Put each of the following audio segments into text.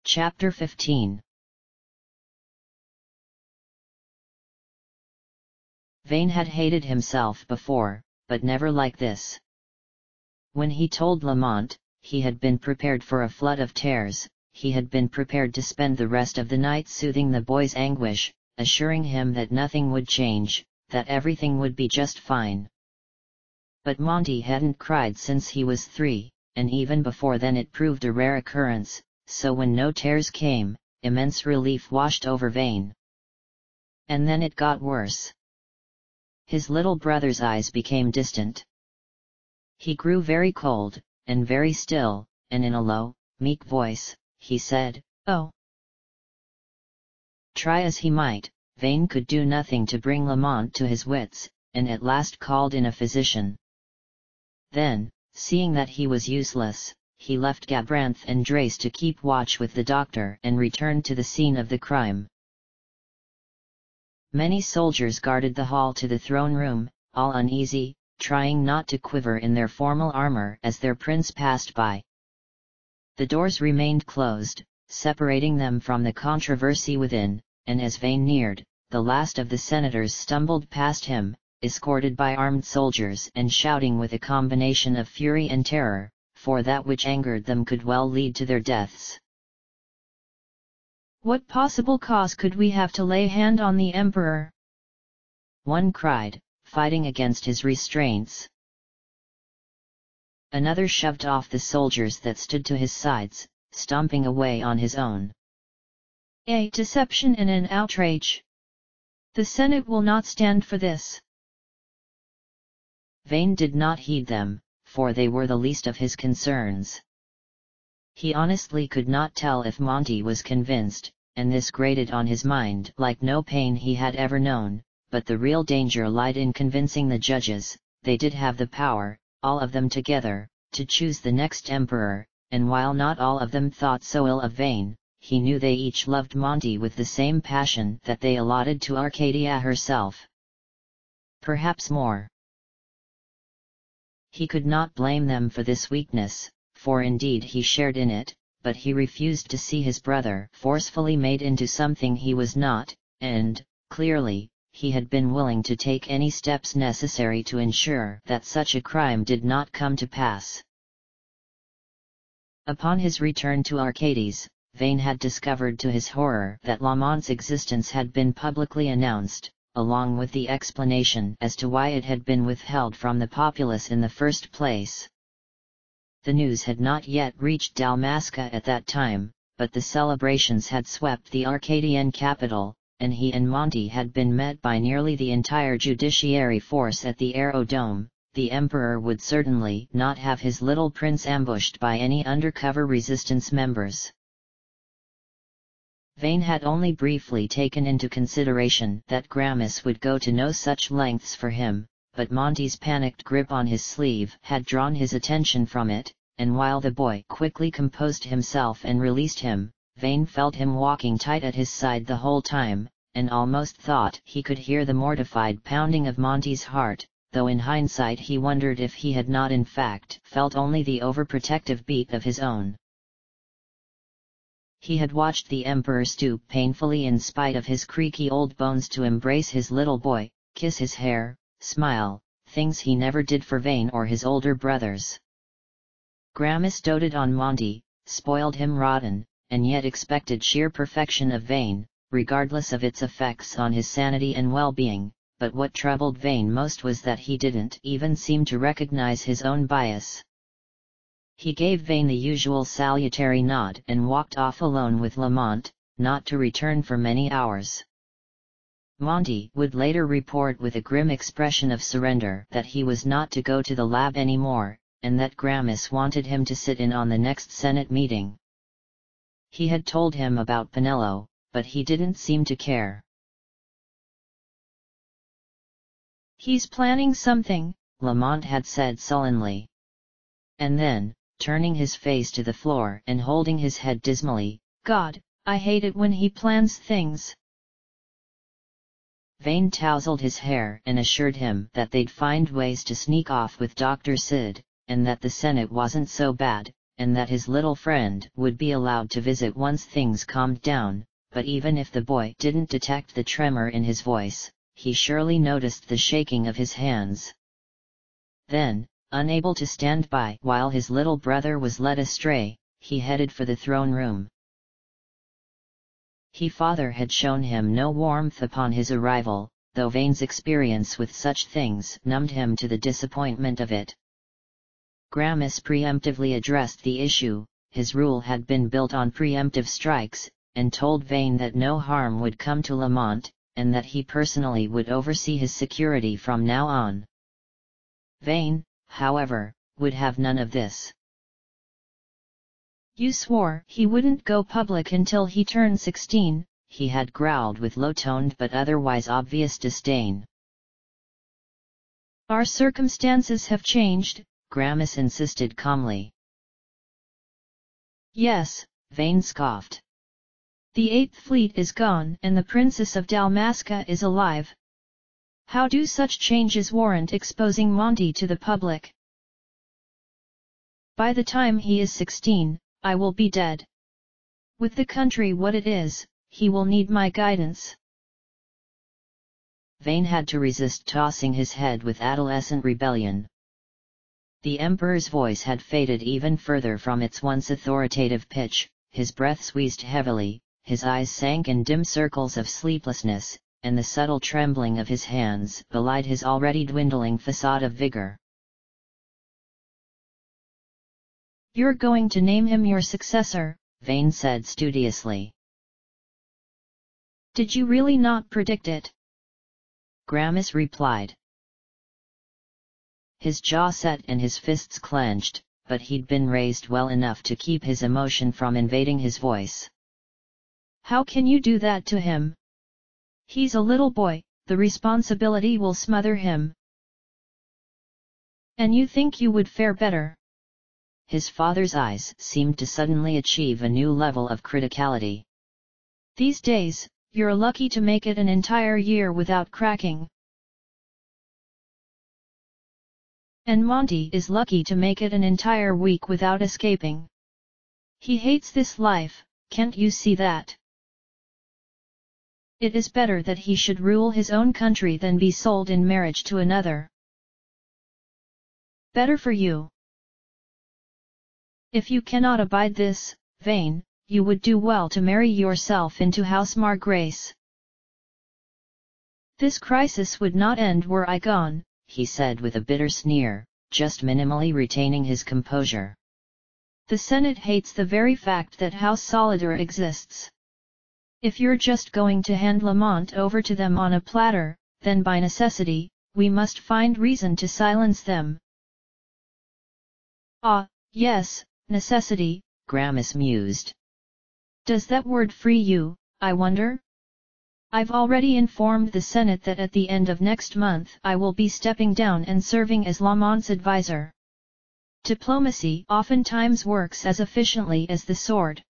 Chapter 15. Vane had hated himself before, but never like this. When he told Lamont, he had been prepared for a flood of tears. He had been prepared to spend the rest of the night soothing the boy's anguish, assuring him that nothing would change, that everything would be just fine. But Monty hadn't cried since he was 3, and even before then it proved a rare occurrence, so when no tears came, immense relief washed over Vane. And then it got worse. His little brother's eyes became distant. He grew very cold, and very still, and in a low, meek voice, he said, "Oh." Try as he might, Vane could do nothing to bring Lamont to his wits, and at last called in a physician. Then, seeing that he was useless, he left Gabranth and Drace to keep watch with the doctor and returned to the scene of the crime. Many soldiers guarded the hall to the throne room, all uneasy, trying not to quiver in their formal armor as their prince passed by. The doors remained closed, separating them from the controversy within, and as Vane neared, the last of the senators stumbled past him, escorted by armed soldiers and shouting with a combination of fury and terror, for that which angered them could well lead to their deaths. "What possible cause could we have to lay hand on the Emperor?" one cried, fighting against his restraints. Another shoved off the soldiers that stood to his sides, stomping away on his own. "A deception and an outrage. The Senate will not stand for this." Vane did not heed them, for they were the least of his concerns. He honestly could not tell if Monty was convinced, and this grated on his mind like no pain he had ever known, but the real danger lied in convincing the judges. They did have the power, all of them together, to choose the next emperor, and while not all of them thought so ill of Vane, he knew they each loved Monty with the same passion that they allotted to Arcadia herself. Perhaps more. He could not blame them for this weakness, for indeed he shared in it, but he refused to see his brother forcefully made into something he was not, and, clearly, he had been willing to take any steps necessary to ensure that such a crime did not come to pass. Upon his return to Arcades, Vane had discovered to his horror that Lamont's existence had been publicly announced, along with the explanation as to why it had been withheld from the populace in the first place. The news had not yet reached Dalmasca at that time, but the celebrations had swept the Arcadian capital, and he and Monty had been met by nearly the entire judiciary force at the aerodrome. The Emperor would certainly not have his little prince ambushed by any undercover resistance members. Vane had only briefly taken into consideration that Gramus would go to no such lengths for him, but Monty's panicked grip on his sleeve had drawn his attention from it, and while the boy quickly composed himself and released him, Vane felt him walking tight at his side the whole time, and almost thought he could hear the mortified pounding of Monty's heart, though in hindsight he wondered if he had not in fact felt only the overprotective beat of his own. He had watched the Emperor stoop painfully in spite of his creaky old bones to embrace his little boy, kiss his hair, smile, things he never did for Vane or his older brothers. Gramus doted on Monty, spoiled him rotten, and yet expected sheer perfection of Vane, regardless of its effects on his sanity and well-being, but what troubled Vane most was that he didn't even seem to recognize his own bias. He gave Vane the usual salutary nod and walked off alone with Lamont, not to return for many hours. Monty would later report with a grim expression of surrender that he was not to go to the lab anymore, and that Gramus wanted him to sit in on the next Senate meeting. He had told him about Penello, but he didn't seem to care. "He's planning something," Lamont had said sullenly. And then, turning his face to the floor and holding his head dismally, "God, I hate it when he plans things." Vane tousled his hair and assured him that they'd find ways to sneak off with Dr. Sid, and that the Senate wasn't so bad, and that his little friend would be allowed to visit once things calmed down, but even if the boy didn't detect the tremor in his voice, he surely noticed the shaking of his hands. Then, unable to stand by while his little brother was led astray, he headed for the throne room. His father had shown him no warmth upon his arrival, though Vane's experience with such things numbed him to the disappointment of it. Gramus preemptively addressed the issue. His rule had been built on preemptive strikes, and told Vane that no harm would come to Lamont, and that he personally would oversee his security from now on. Vane, however, would have none of this. You swore he wouldn't go public until he turned 16, he had growled with low-toned but otherwise obvious disdain. Our circumstances have changed, Gramus insisted calmly. Yes, Vane scoffed. The Eighth Fleet is gone and the Princess of Dalmasca is alive. How do such changes warrant exposing Monty to the public? By the time he is 16, I will be dead. With the country what it is, he will need my guidance. Vane had to resist tossing his head with adolescent rebellion. The Emperor's voice had faded even further from its once authoritative pitch, his breath squeezed heavily, his eyes sank in dim circles of sleeplessness, and the subtle trembling of his hands belied his already dwindling facade of vigor. You're going to name him your successor, Vane said studiously. Did you really not predict it? Gramus replied. His jaw set and his fists clenched, but he'd been raised well enough to keep his emotion from invading his voice. How can you do that to him? He's a little boy, the responsibility will smother him. And you think you would fare better? His father's eyes seemed to suddenly achieve a new level of criticality. These days, you're lucky to make it an entire year without cracking. And Monty is lucky to make it an entire week without escaping. He hates this life, can't you see that? It is better that he should rule his own country than be sold in marriage to another. Better for you. If you cannot abide this, Vane, you would do well to marry yourself into House Margrace. This crisis would not end were I gone, he said with a bitter sneer, just minimally retaining his composure. The Senate hates the very fact that House Solidar exists. If you're just going to hand Lamont over to them on a platter, then by necessity, we must find reason to silence them. Ah, yes, necessity, Gramus mused. Does that word free you, I wonder? I've already informed the Senate that at the end of next month I will be stepping down and serving as Lamont's advisor. Diplomacy oftentimes works as efficiently as the sword.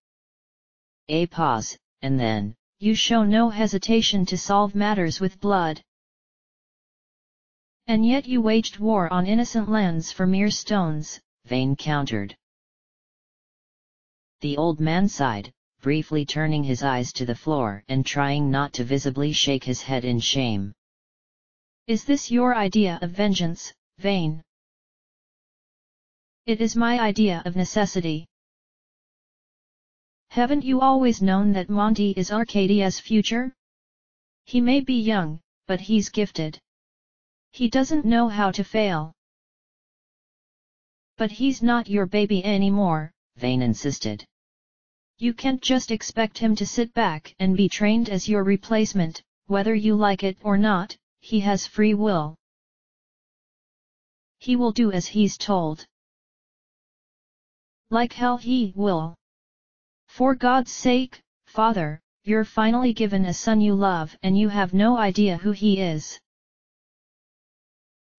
A pause, and then, you show no hesitation to solve matters with blood. And yet you waged war on innocent lands for mere stones, Vane countered. The old man sighed, briefly turning his eyes to the floor and trying not to visibly shake his head in shame. Is this your idea of vengeance, Vane? It is my idea of necessity. Haven't you always known that Monty is Arcadia's future? He may be young, but he's gifted. He doesn't know how to fail. But he's not your baby anymore, Vane insisted. You can't just expect him to sit back and be trained as your replacement, whether you like it or not, he has free will. He will do as he's told. Like hell he will. For God's sake, Father, you're finally given a son you love and you have no idea who he is.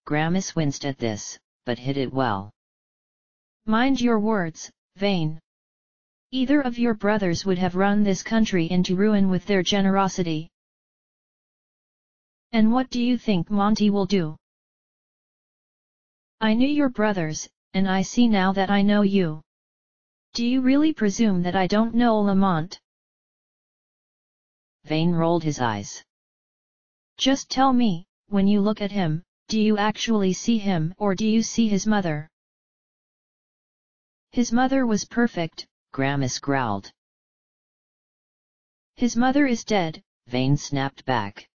Gramus winced at this, but hid it well. Mind your words, Vane. Either of your brothers would have run this country into ruin with their generosity. And what do you think Monty will do? I knew your brothers, and I see now that I know you. Do you really presume that I don't know Lamont? Vane rolled his eyes. Just tell me, when you look at him, do you actually see him or do you see his mother? His mother was perfect, Gramis growled. His mother is dead, Vane snapped back.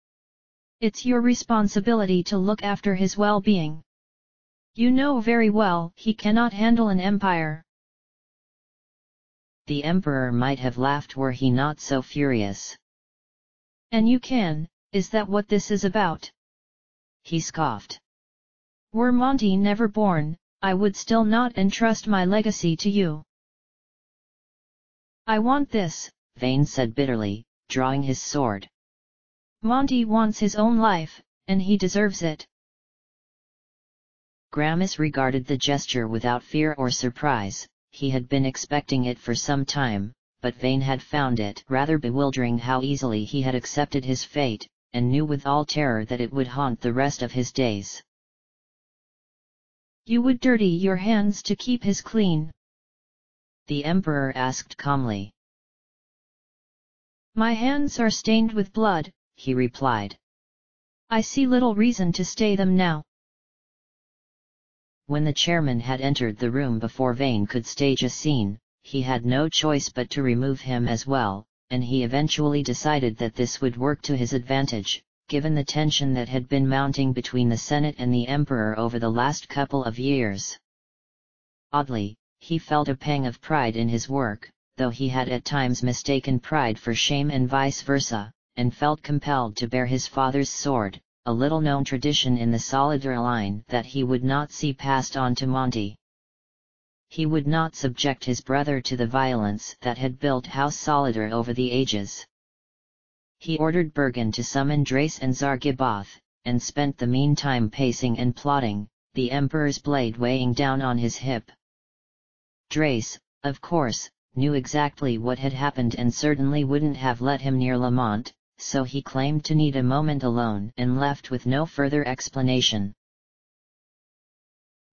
It's your responsibility to look after his well-being. You know very well he cannot handle an empire. The Emperor might have laughed were he not so furious. And you can, is that what this is about? He scoffed. Were Monty never born, I would still not entrust my legacy to you. I want this, Vane said bitterly, drawing his sword. Monty wants his own life, and he deserves it. Gramis regarded the gesture without fear or surprise. He had been expecting it for some time, but Vane had found it rather bewildering how easily he had accepted his fate, and knew with all terror that it would haunt the rest of his days. You would dirty your hands to keep his clean? The Emperor asked calmly. My hands are stained with blood, he replied. I see little reason to stay them now. When the chairman had entered the room before Vane could stage a scene, he had no choice but to remove him as well, and he eventually decided that this would work to his advantage, given the tension that had been mounting between the Senate and the Emperor over the last couple of years. Oddly, he felt a pang of pride in his work, though he had at times mistaken pride for shame and vice versa, and felt compelled to bear his father's sword, a little-known tradition in the Solidar line that he would not see passed on to Monty. He would not subject his brother to the violence that had built House Solidar over the ages. He ordered Bergen to summon Drace and Zargiboth, and spent the meantime pacing and plotting, the Emperor's blade weighing down on his hip. Drace, of course, knew exactly what had happened and certainly wouldn't have let him near Lamont, so he claimed to need a moment alone and left with no further explanation.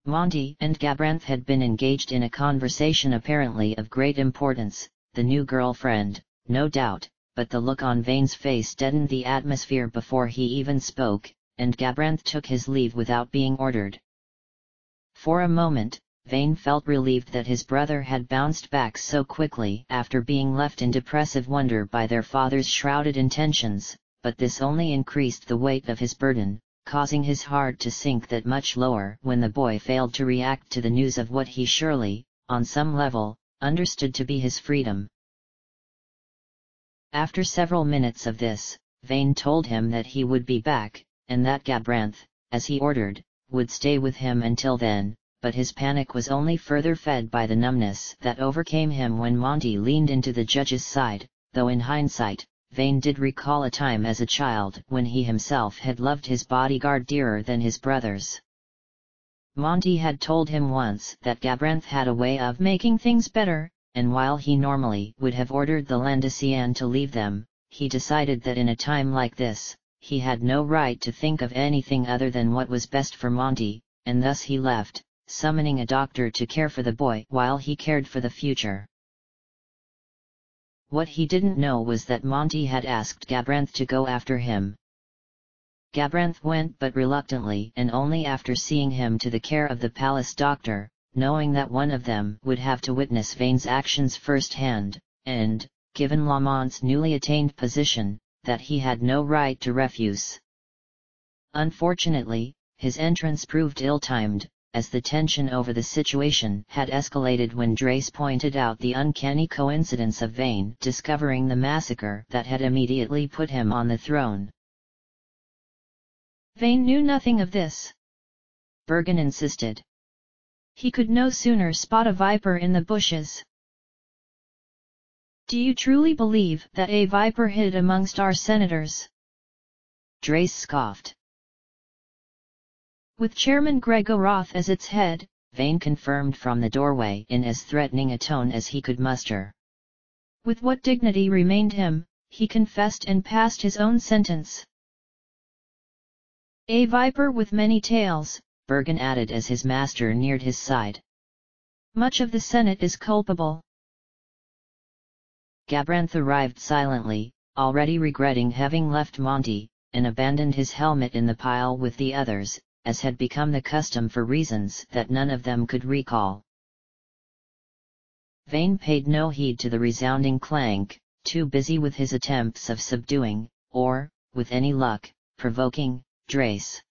Monty and Gabranth had been engaged in a conversation apparently of great importance, the new girlfriend, no doubt, but the look on Vane's face deadened the atmosphere before he even spoke, and Gabranth took his leave without being ordered. For a moment, Vane felt relieved that his brother had bounced back so quickly after being left in depressive wonder by their father's shrouded intentions, but this only increased the weight of his burden, causing his heart to sink that much lower when the boy failed to react to the news of what he surely, on some level, understood to be his freedom. After several minutes of this, Vane told him that he would be back, and that Gabranth, as he ordered, would stay with him until then, but his panic was only further fed by the numbness that overcame him when Monty leaned into the judge's side, though in hindsight, Vane did recall a time as a child when he himself had loved his bodyguard dearer than his brothers. Monty had told him once that Gabranth had a way of making things better, and while he normally would have ordered the Landesian to leave them, he decided that in a time like this, he had no right to think of anything other than what was best for Monty, and thus he left, summoning a doctor to care for the boy while he cared for the future. What he didn't know was that Monty had asked Gabranth to go after him. Gabranth went but reluctantly and only after seeing him to the care of the palace doctor, knowing that one of them would have to witness Vane's actions firsthand, and, given Lamont's newly attained position, that he had no right to refuse. Unfortunately, his entrance proved ill-timed, as the tension over the situation had escalated when Drace pointed out the uncanny coincidence of Vane discovering the massacre that had immediately put him on the throne. Vane knew nothing of this, Bergen insisted. He could no sooner spot a viper in the bushes. Do you truly believe that a viper hid amongst our senators? Drace scoffed. With Chairman Gregoroth as its head, Vane confirmed from the doorway in as threatening a tone as he could muster. With what dignity remained him, he confessed and passed his own sentence. A viper with many tails, Bergen added as his master neared his side. Much of the Senate is culpable. Gabranth arrived silently, already regretting having left Monty, and abandoned his helmet in the pile with the others, as had become the custom for reasons that none of them could recall. Vane paid no heed to the resounding clank, too busy with his attempts of subduing, or, with any luck, provoking, Drace.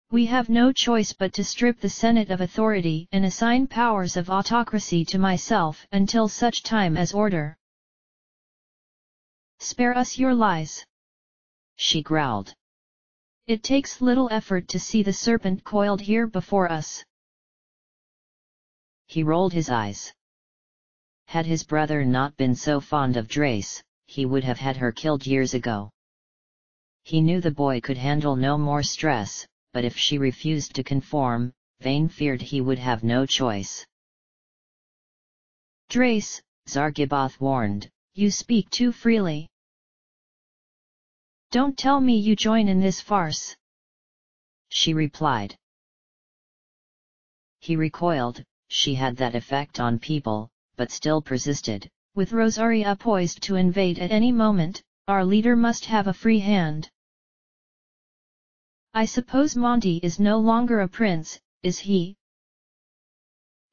We have no choice but to strip the Senate of authority and assign powers of autocracy to myself until such time as order. Spare us your lies, she growled. It takes little effort to see the serpent coiled here before us. He rolled his eyes. Had his brother not been so fond of Drace, he would have had her killed years ago. He knew the boy could handle no more stress, but if she refused to conform, Vane feared he would have no choice. Drace, Zargiboth warned, you speak too freely. Don't tell me you join in this farce, she replied. He recoiled. She had that effect on people, but still persisted. With Rosaria poised to invade at any moment, our leader must have a free hand. I suppose Monty is no longer a prince, is he?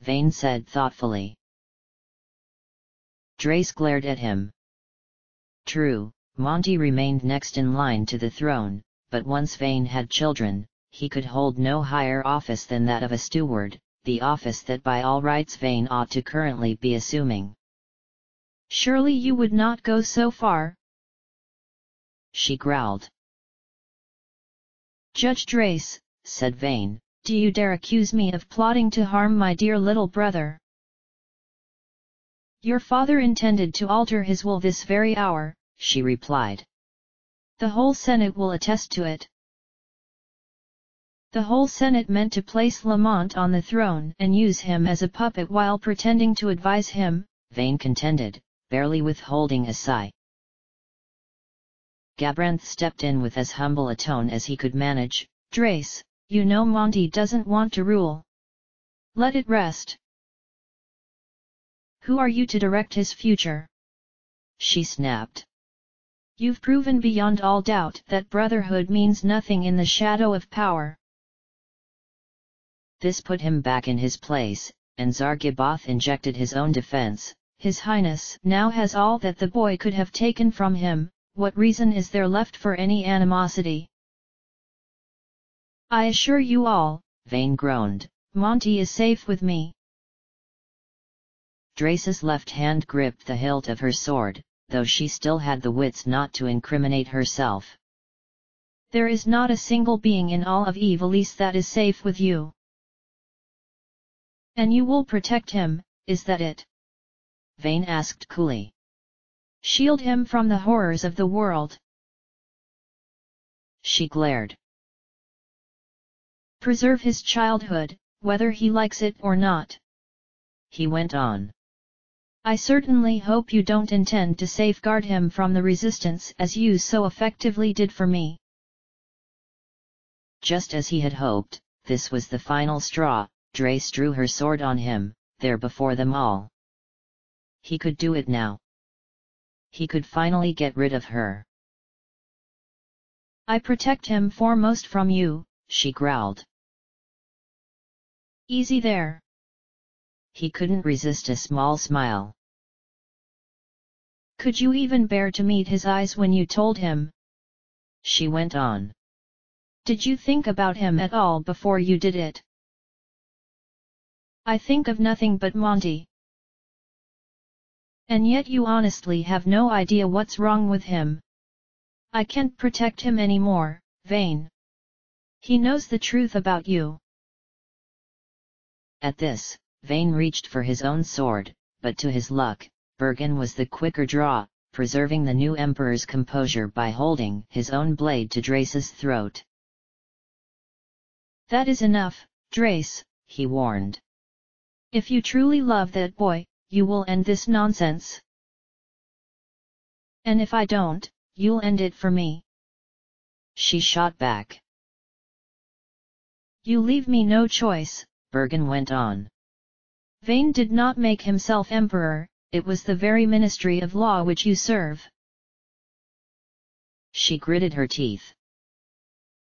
Vane said thoughtfully. Drace glared at him. True, Monty remained next in line to the throne, but once Vane had children, he could hold no higher office than that of a steward, the office that by all rights Vane ought to currently be assuming. Surely you would not go so far? She growled. Judge Drace, said Vane, do you dare accuse me of plotting to harm my dear little brother? Your father intended to alter his will this very hour, she replied. The whole Senate will attest to it. The whole Senate meant to place Lamont on the throne and use him as a puppet while pretending to advise him, Vane contended, barely withholding a sigh. Gabranth stepped in with as humble a tone as he could manage. Drace, you know Monty doesn't want to rule. Let it rest. Who are you to direct his future? She snapped. You've proven beyond all doubt that brotherhood means nothing in the shadow of power. This put him back in his place, and Zargiboth injected his own defense. His Highness now has all that the boy could have taken from him. What reason is there left for any animosity? I assure you all, Vane groaned, Monty is safe with me. Drace's left hand gripped the hilt of her sword, though she still had the wits not to incriminate herself. There is not a single being in all of Ivalice that is safe with you. And you will protect him, is that it? Vane asked coolly. Shield him from the horrors of the world. She glared. Preserve his childhood, whether he likes it or not. He went on. I certainly hope you don't intend to safeguard him from the resistance as you so effectively did for me. Just as he had hoped, this was the final straw. Drace drew her sword on him, there before them all. He could do it now. He could finally get rid of her. I protect him foremost from you, she growled. Easy there. He couldn't resist a small smile. Could you even bear to meet his eyes when you told him? She went on. Did you think about him at all before you did it? I think of nothing but Monty. And yet you honestly have no idea what's wrong with him. I can't protect him anymore, Vane. He knows the truth about you. At this, Vane reached for his own sword, but to his luck, Bergen was the quicker draw, preserving the new emperor's composure by holding his own blade to Drace's throat. That is enough, Drace, he warned. If you truly love that boy, you will end this nonsense. And if I don't, you'll end it for me. She shot back. You leave me no choice, Bergen went on. Vane did not make himself emperor, It was the very ministry of law which you serve. She gritted her teeth.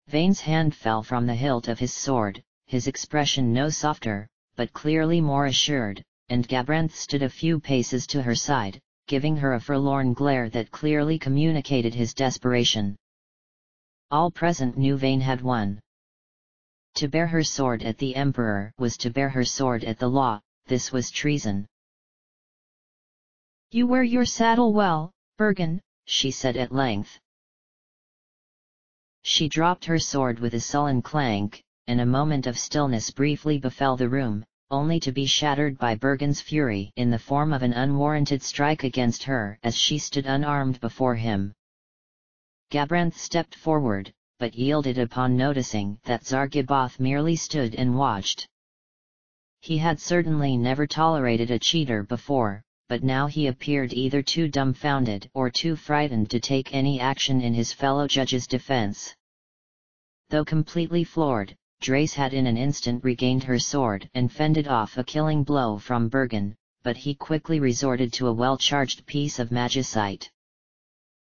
Vane's hand fell from the hilt of his sword, his expression no softer, but clearly more assured, and Gabranth stood a few paces to her side, giving her a forlorn glare that clearly communicated his desperation. All present knew Vane had won. To bear her sword at the Emperor was to bear her sword at the law. This was treason. You wear your saddle well, Bergen, she said at length. She dropped her sword with a sullen clank, and a moment of stillness briefly befell the room, only to be shattered by Bergen's fury in the form of an unwarranted strike against her as she stood unarmed before him. Gabranth stepped forward, but yielded upon noticing that Zargiboth merely stood and watched. He had certainly never tolerated a cheater before, but now he appeared either too dumbfounded or too frightened to take any action in his fellow judge's defense. Though completely floored, Drace had in an instant regained her sword and fended off a killing blow from Bergen, but he quickly resorted to a well-charged piece of magicite.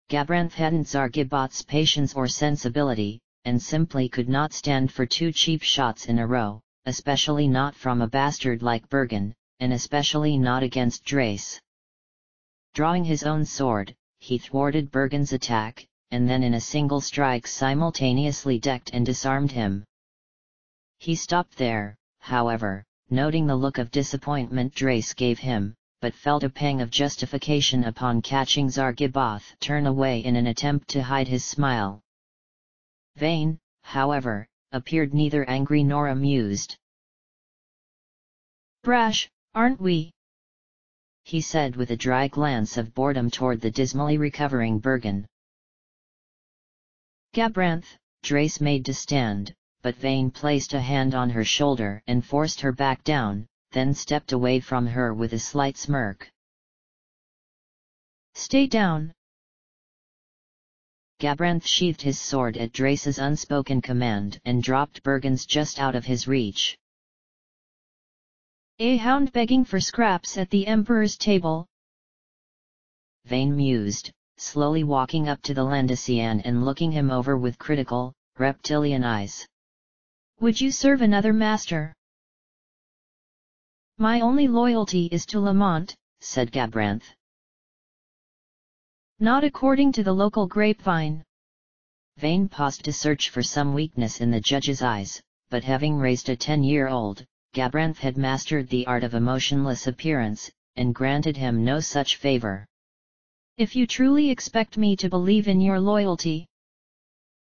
Gabranth hadn't Zargiboth's patience or sensibility, and simply could not stand for two cheap shots in a row, especially not from a bastard like Bergen, and especially not against Drace. Drawing his own sword, he thwarted Bergen's attack, and then in a single strike simultaneously decked and disarmed him. He stopped there, however, noting the look of disappointment Drace gave him, but felt a pang of justification upon catching Zargiboth turn away in an attempt to hide his smile. Vane, however, appeared neither angry nor amused. "Brash, aren't we?" he said with a dry glance of boredom toward the dismally recovering Bergen. Gabranth, Drace made to stand, but Vane placed a hand on her shoulder and forced her back down, then stepped away from her with a slight smirk. "Stay down." Gabranth sheathed his sword at Drace's unspoken command and dropped Bergen's just out of his reach. "A hound begging for scraps at the Emperor's table?" Vane mused, slowly walking up to the Landesian and looking him over with critical, reptilian eyes. "Would you serve another master?" "My only loyalty is to Lamont," said Gabranth. "Not according to the local grapevine." Vane paused to search for some weakness in the judge's eyes, but having raised a 10-year-old, Gabranth had mastered the art of emotionless appearance, and granted him no such favor. "If you truly expect me to believe in your loyalty,"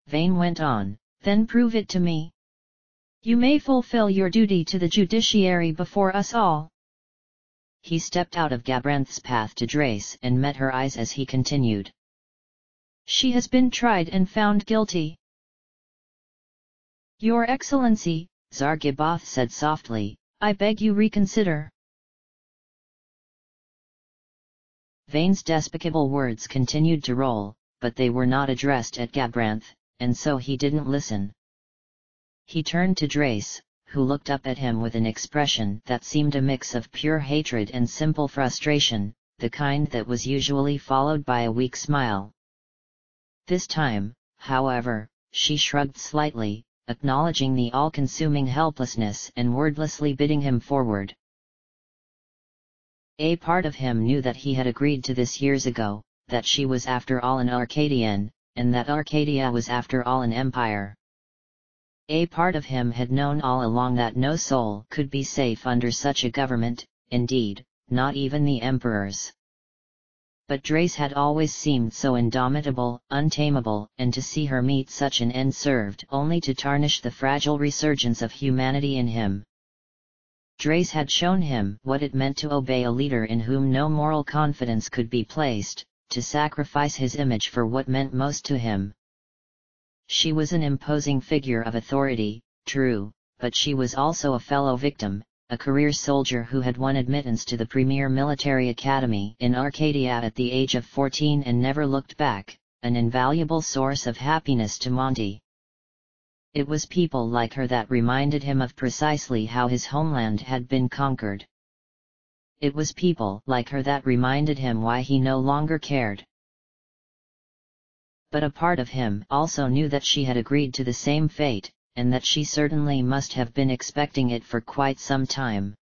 Vane went on, "then prove it to me. You may fulfill your duty to the judiciary before us all." He stepped out of Gabranth's path to Drace and met her eyes as he continued. "She has been tried and found guilty." "Your Excellency," Zargiboth said softly, "I beg you reconsider." Vane's despicable words continued to roll, but they were not addressed at Gabranth, and so he didn't listen. He turned to Drace, who looked up at him with an expression that seemed a mix of pure hatred and simple frustration, the kind that was usually followed by a weak smile. This time, however, she shrugged slightly, acknowledging the all-consuming helplessness and wordlessly bidding him forward. A part of him knew that he had agreed to this years ago, that she was after all an Arcadian, and that Arcadia was after all an empire. A part of him had known all along that no soul could be safe under such a government, indeed, not even the emperor's. But Drace had always seemed so indomitable, untamable, and to see her meet such an end served only to tarnish the fragile resurgence of humanity in him. Drace had shown him what it meant to obey a leader in whom no moral confidence could be placed, to sacrifice his image for what meant most to him. She was an imposing figure of authority, true, but she was also a fellow victim, a career soldier who had won admittance to the premier military academy in Arcadia at the age of 14 and never looked back, an invaluable source of happiness to Monty. It was people like her that reminded him of precisely how his homeland had been conquered. It was people like her that reminded him why he no longer cared. But a part of him also knew that she had agreed to the same fate, and that she certainly must have been expecting it for quite some time.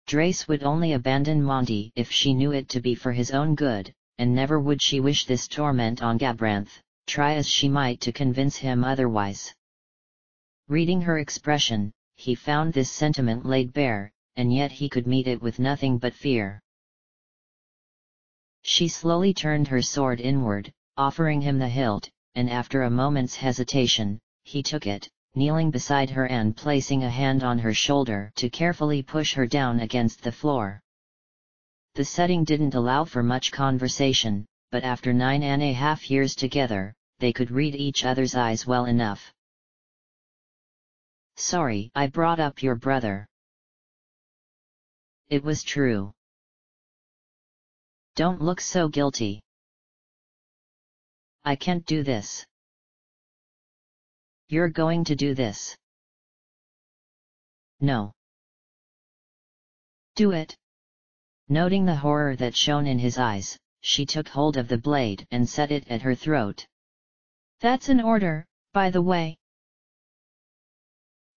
Drace would only abandon Monty if she knew it to be for his own good, and never would she wish this torment on Gabranth, try as she might to convince him otherwise. Reading her expression, he found this sentiment laid bare, and yet he could meet it with nothing but fear. She slowly turned her sword inward, offering him the hilt, and after a moment's hesitation, he took it, kneeling beside her and placing a hand on her shoulder to carefully push her down against the floor. The setting didn't allow for much conversation, but after 9.5 years together, they could read each other's eyes well enough. "Sorry I brought up your brother." It was true. "Don't look so guilty." "I can't do this." "You're going to do this." "No." "Do it." Noting the horror that shone in his eyes, she took hold of the blade and set it at her throat. "That's an order, by the way."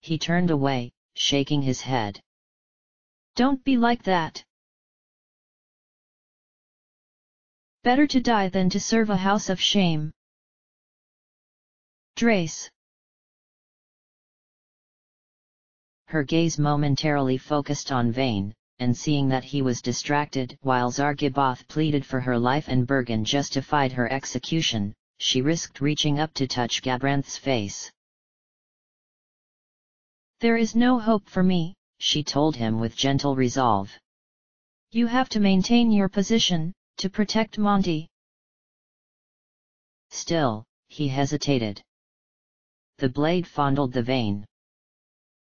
He turned away, shaking his head. "Don't be like that. Better to die than to serve a house of shame." "Drace." Her gaze momentarily focused on Vane, and seeing that he was distracted while Zargiboth pleaded for her life and Bergen justified her execution, she risked reaching up to touch Gabranth's face. "There is no hope for me," she told him with gentle resolve. "You have to maintain your position, to protect Monty." Still, he hesitated. The blade fondled the vein.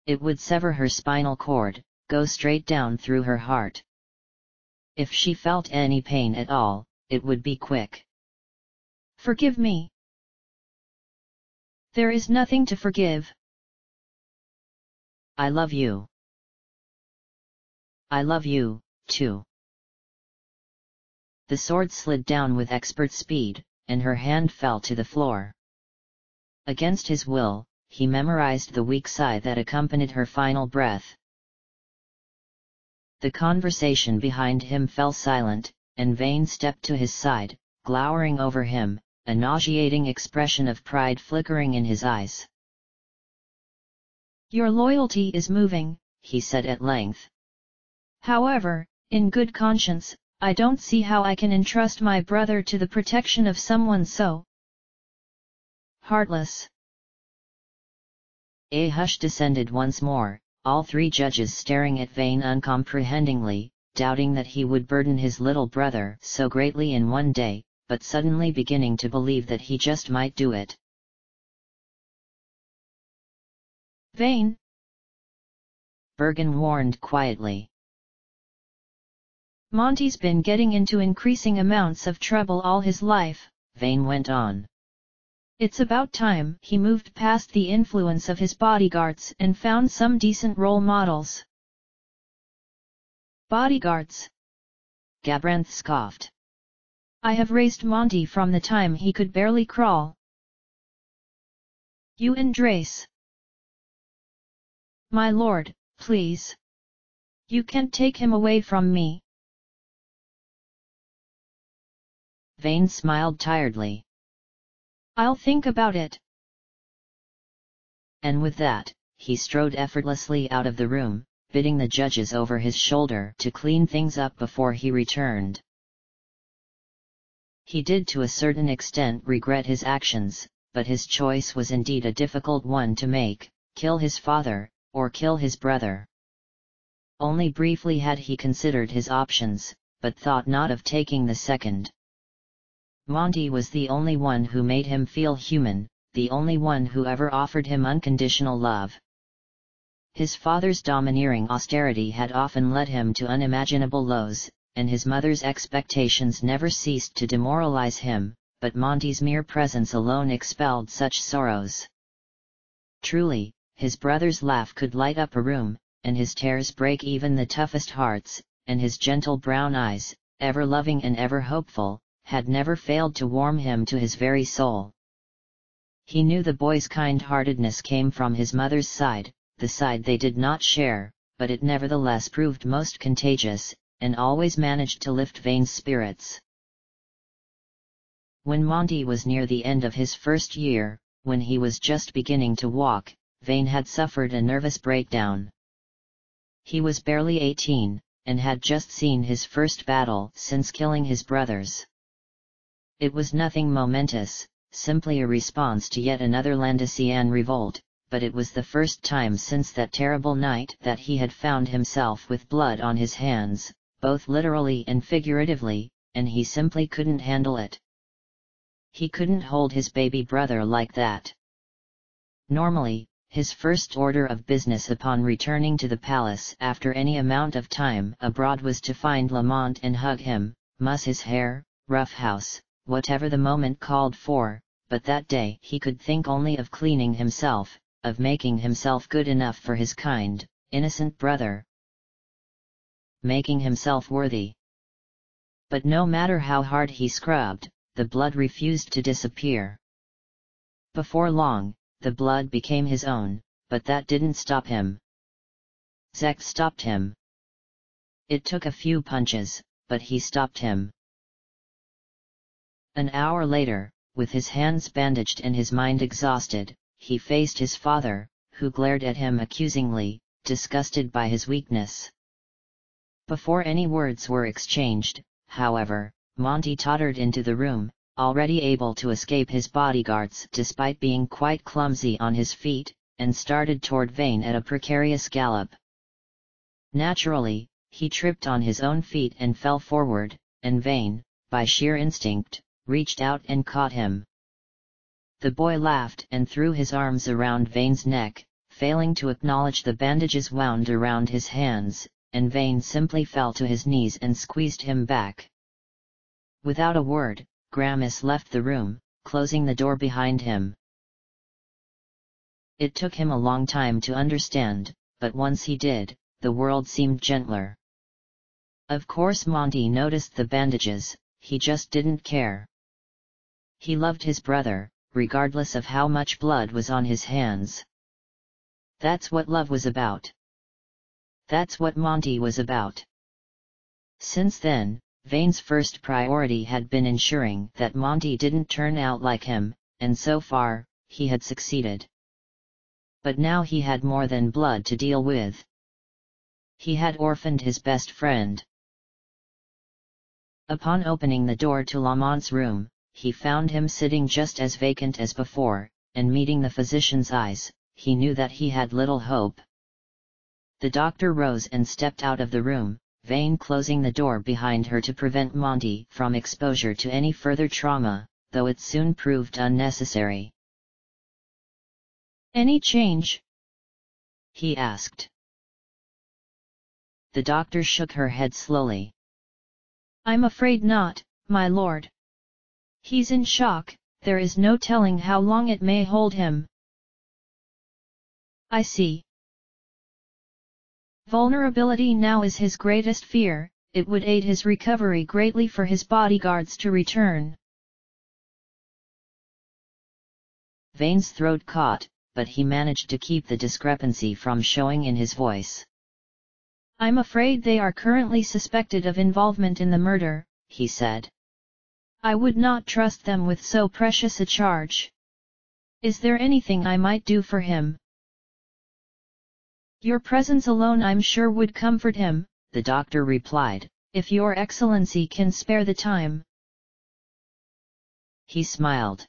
It would sever her spinal cord, go straight down through her heart. If she felt any pain at all, it would be quick. "Forgive me." "There is nothing to forgive." "I love you." "I love you, too." The sword slid down with expert speed, and her hand fell to the floor. Against his will, he memorized the weak sigh that accompanied her final breath. The conversation behind him fell silent, and Vane stepped to his side, glowering over him, a nauseating expression of pride flickering in his eyes. "Your loyalty is moving," he said at length. "However, in good conscience, I don't see how I can entrust my brother to the protection of someone so heartless." A hush descended once more, all three judges staring at Vane uncomprehendingly, doubting that he would burden his little brother so greatly in one day, but suddenly beginning to believe that he just might do it. "Vane," Bergen warned quietly. "Monty's been getting into increasing amounts of trouble all his life," Vane went on. "It's about time he moved past the influence of his bodyguards and found some decent role models." "Bodyguards?" Gabranth scoffed. "I have raised Monty from the time he could barely crawl." "You and Drace." "My lord, please. You can't take him away from me." Vane smiled tiredly. "I'll think about it." And with that, he strode effortlessly out of the room, bidding the judges over his shoulder to clean things up before he returned. He did to a certain extent regret his actions, but his choice was indeed a difficult one to make: kill his father, or kill his brother. Only briefly had he considered his options, but thought not of taking the second. Monty was the only one who made him feel human, the only one who ever offered him unconditional love. His father's domineering austerity had often led him to unimaginable lows, and his mother's expectations never ceased to demoralize him, but Monty's mere presence alone expelled such sorrows. Truly, his brother's laugh could light up a room, and his tears break even the toughest hearts, and his gentle brown eyes, ever loving and ever hopeful, had never failed to warm him to his very soul. He knew the boy's kind-heartedness came from his mother's side, the side they did not share, but it nevertheless proved most contagious, and always managed to lift Vane's spirits. When Monty was near the end of his first year, when he was just beginning to walk, Vane had suffered a nervous breakdown. He was barely 18, and had just seen his first battle since killing his brothers. It was nothing momentous, simply a response to yet another Landesian revolt, but it was the first time since that terrible night that he had found himself with blood on his hands, both literally and figuratively, and he simply couldn't handle it. He couldn't hold his baby brother like that. Normally, his first order of business upon returning to the palace after any amount of time abroad was to find Lamont and hug him, muss his hair, roughhouse, whatever the moment called for, but that day he could think only of cleaning himself, of making himself good enough for his kind, innocent brother. Making himself worthy. But no matter how hard he scrubbed, the blood refused to disappear. Before long, the blood became his own, but that didn't stop him. Zek stopped him. It took a few punches, but he stopped him. An hour later, with his hands bandaged and his mind exhausted, he faced his father, who glared at him accusingly, disgusted by his weakness. Before any words were exchanged, however, Monty tottered into the room, already able to escape his bodyguards despite being quite clumsy on his feet, and started toward Vane at a precarious gallop. Naturally, he tripped on his own feet and fell forward, and Vane, by sheer instinct, reached out and caught him. The boy laughed and threw his arms around Vane's neck, failing to acknowledge the bandages wound around his hands, and Vane simply fell to his knees and squeezed him back. Without a word, Gramis left the room, closing the door behind him. It took him a long time to understand, but once he did, the world seemed gentler. Of course Monty noticed the bandages, he just didn't care. He loved his brother, regardless of how much blood was on his hands. That's what love was about. That's what Monty was about. Since then, Vane's first priority had been ensuring that Monty didn't turn out like him, and so far, he had succeeded. But now he had more than blood to deal with. He had orphaned his best friend. Upon opening the door to Lamont's room, he found him sitting just as vacant as before, and meeting the physician's eyes, he knew that he had little hope. The doctor rose and stepped out of the room, Vane closing the door behind her to prevent Monty from exposure to any further trauma, though it soon proved unnecessary. "Any change?" he asked. The doctor shook her head slowly. "I'm afraid not, my lord. He's in shock, there is no telling how long it may hold him." "I see. Vulnerability now is his greatest fear, it would aid his recovery greatly for his bodyguards to return." Vane's throat caught, but he managed to keep the discrepancy from showing in his voice. "I'm afraid they are currently suspected of involvement in the murder," he said. "I would not trust them with so precious a charge. Is there anything I might do for him?" "Your presence alone I'm sure would comfort him," the doctor replied, "if your excellency can spare the time." He smiled.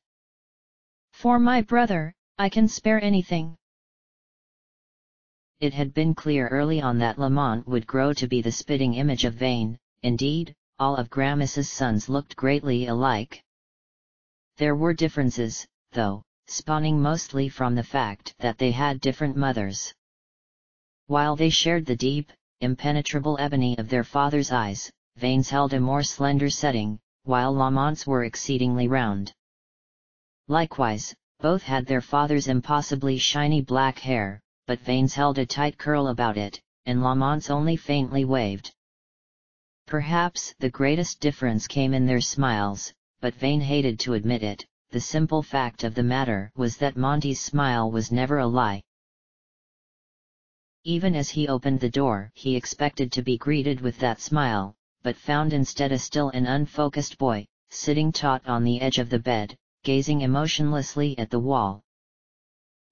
"For my brother, I can spare anything." It had been clear early on that Lamont would grow to be the spitting image of Vane, indeed, all of Gramis's sons looked greatly alike. There were differences, though, spawning mostly from the fact that they had different mothers. While they shared the deep, impenetrable ebony of their father's eyes, Vane's held a more slender setting, while Lamont's were exceedingly round. Likewise, both had their father's impossibly shiny black hair, but Vane's held a tight curl about it, and Lamont's only faintly waved. Perhaps the greatest difference came in their smiles, but Vane hated to admit it. The simple fact of the matter was that Monty's smile was never a lie. Even as he opened the door, he expected to be greeted with that smile, but found instead a still and unfocused boy, sitting taut on the edge of the bed, gazing emotionlessly at the wall.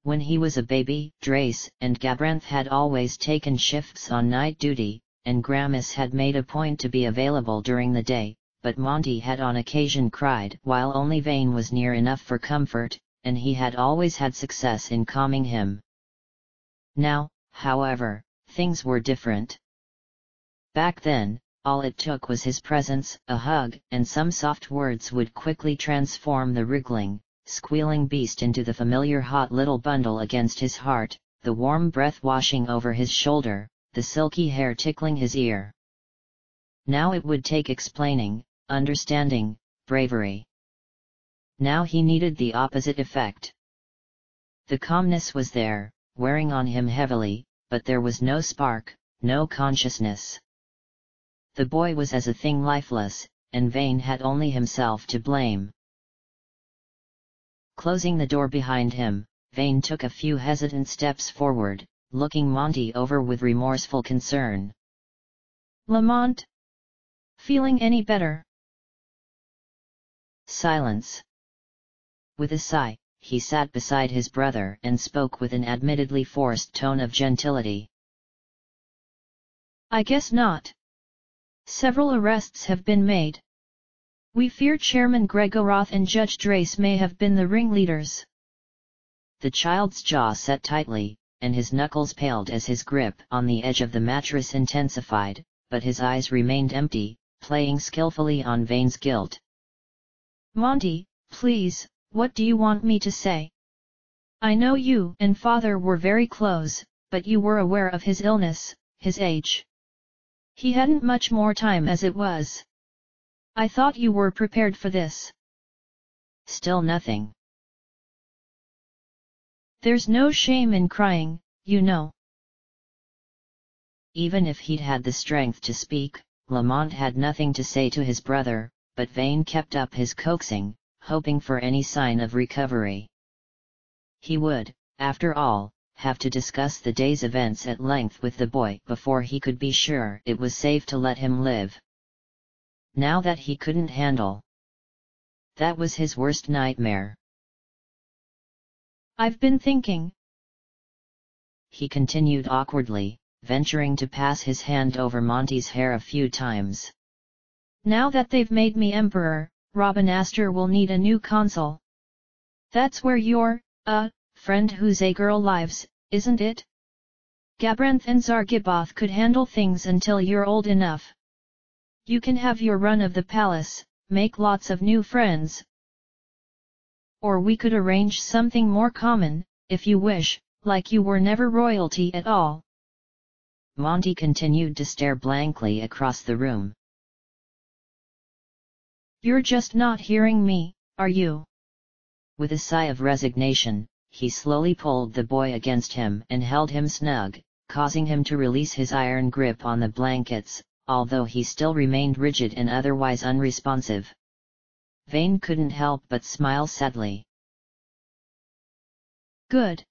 When he was a baby, Drace and Gabranth had always taken shifts on night duty, and Gramis had made a point to be available during the day, but Monty had on occasion cried while only Vane was near enough for comfort, and he had always had success in calming him. Now, however, things were different. Back then, all it took was his presence, a hug, and some soft words would quickly transform the wriggling, squealing beast into the familiar hot little bundle against his heart, the warm breath washing over his shoulder, the silky hair tickling his ear. Now it would take explaining, understanding, bravery. Now he needed the opposite effect. The calmness was there, wearing on him heavily, but there was no spark, no consciousness. The boy was as a thing lifeless, and Vane had only himself to blame. Closing the door behind him, Vane took a few hesitant steps forward, looking Monty over with remorseful concern. "Lamont? Feeling any better?" Silence. With a sigh, he sat beside his brother and spoke with an admittedly forced tone of gentility. "I guess not. Several arrests have been made. We fear Chairman Gregoroth and Judge Drace may have been the ringleaders." The child's jaw set tightly, and his knuckles paled as his grip on the edge of the mattress intensified, but his eyes remained empty, playing skillfully on Vane's guilt. "Monty, please, what do you want me to say? I know you and Father were very close, but you were aware of his illness, his age. He hadn't much more time as it was. I thought you were prepared for this." Still nothing. "There's no shame in crying, you know." Even if he'd had the strength to speak, Lamont had nothing to say to his brother, but Vane kept up his coaxing, hoping for any sign of recovery. He would, after all, have to discuss the day's events at length with the boy before he could be sure it was safe to let him live. Now that he couldn't handle. That was his worst nightmare. "I've been thinking," he continued awkwardly, venturing to pass his hand over Monty's hair a few times. "Now that they've made me emperor, Robin Astor will need a new consul. That's where you're, friend who's a girl lives, isn't it? Gabranth and Zargiboth could handle things until you're old enough. You can have your run of the palace, make lots of new friends. Or we could arrange something more common, if you wish, like you were never royalty at all." Monty continued to stare blankly across the room. "You're just not hearing me, are you?" With a sigh of resignation, he slowly pulled the boy against him and held him snug, causing him to release his iron grip on the blankets, although he still remained rigid and otherwise unresponsive. Vane couldn't help but smile sadly. "Good.